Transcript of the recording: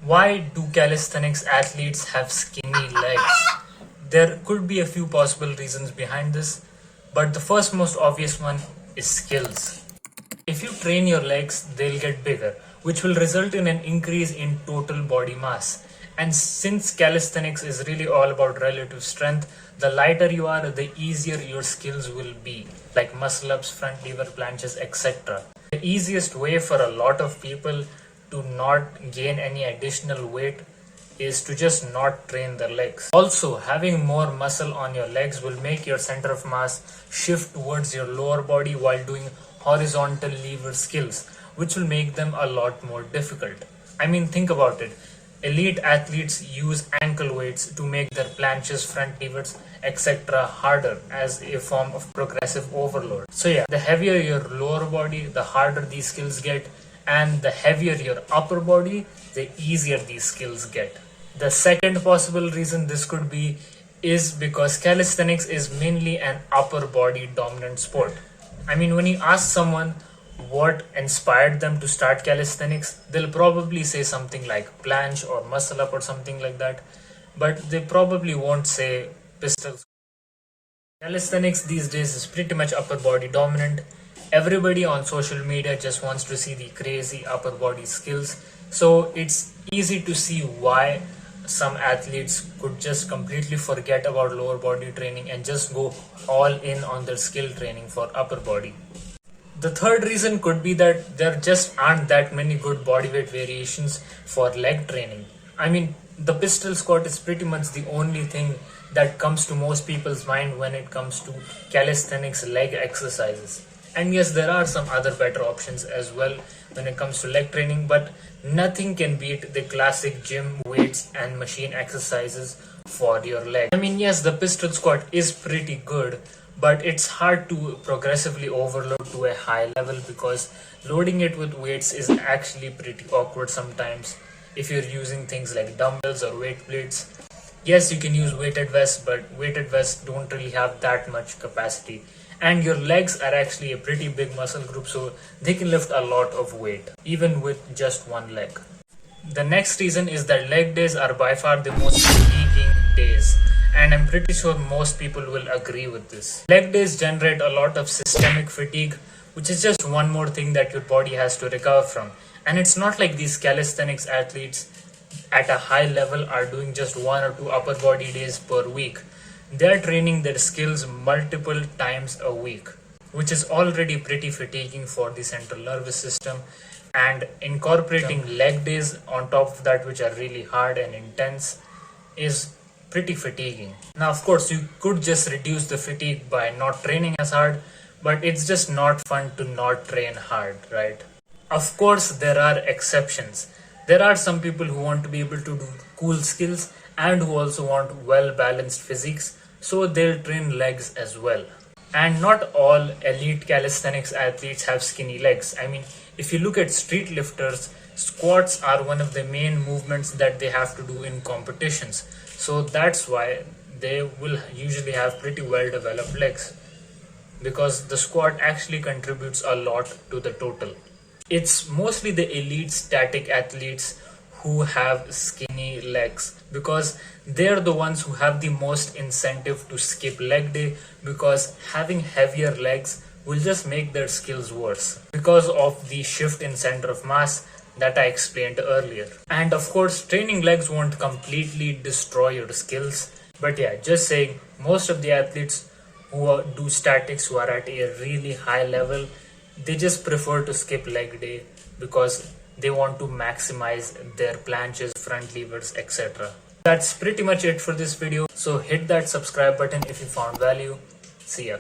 Why do calisthenics athletes have skinny legs? There could be a few possible reasons behind this, but the first most obvious one is skills. If you train your legs, they'll get bigger, which will result in an increase in total body mass. And since calisthenics is really all about relative strength, the lighter you are, the easier your skills will be, like muscle ups, front lever planches, etc. The easiest way for a lot of people to not gain any additional weight is to just not train their legs. Also, having more muscle on your legs will make your center of mass shift towards your lower body while doing horizontal lever skills, which will make them a lot more difficult. I mean, think about it. Elite athletes use ankle weights to make their planches, front levers, etc. harder as a form of progressive overload. So yeah, the heavier your lower body, the harder these skills get, and the heavier your upper body, the easier these skills get. The second possible reason this could be is because calisthenics is mainly an upper body dominant sport. I mean, when you ask someone what inspired them to start calisthenics, they'll probably say something like planche or muscle up or something like that, but they probably won't say pistols. Calisthenics these days is pretty much upper body dominant. Everybody on social media just wants to see the crazy upper body skills, so it's easy to see why some athletes could just completely forget about lower body training and just go all in on their skill training for upper body. The third reason could be that there just aren't that many good bodyweight variations for leg training. I mean, the pistol squat is pretty much the only thing that comes to most people's mind when it comes to calisthenics leg exercises. And yes, there are some other better options as well when it comes to leg training, but nothing can beat the classic gym weights and machine exercises for your leg. I mean, yes, the pistol squat is pretty good, but it's hard to progressively overload to a high level because loading it with weights is actually pretty awkward sometimes if you're using things like dumbbells or weight plates. Yes, you can use weighted vests, but weighted vests don't really have that much capacity. And your legs are actually a pretty big muscle group, so they can lift a lot of weight, even with just one leg. The next reason is that leg days are by far the most fatiguing days, and I'm pretty sure most people will agree with this. Leg days generate a lot of systemic fatigue, which is just one more thing that your body has to recover from. And it's not like these calisthenics athletes at a high level are doing just one or two upper body days per week. They're training their skills multiple times a week, which is already pretty fatiguing for the central nervous system, and incorporating leg days on top of that, which are really hard and intense, is pretty fatiguing. Now, of course, you could just reduce the fatigue by not training as hard, but it's just not fun to not train hard, right? Of course, there are exceptions. There are some people who want to be able to do cool skills and who also want well-balanced physiques, so they'll train legs as well. And not all elite calisthenics athletes have skinny legs. I mean, if you look at street lifters, squats are one of the main movements that they have to do in competitions. So that's why they will usually have pretty well-developed legs, because the squat actually contributes a lot to the total. It's mostly the elite static athletes who have skinny legs, because they're the ones who have the most incentive to skip leg day, because having heavier legs will just make their skills worse because of the shift in center of mass that I explained earlier. And of course, training legs won't completely destroy your skills, but yeah, just saying, most of the athletes who do statics, who are at a really high level, they just prefer to skip leg day because they want to maximize their planches, front levers, etc. That's pretty much it for this video. So hit that subscribe button if you found value. See ya.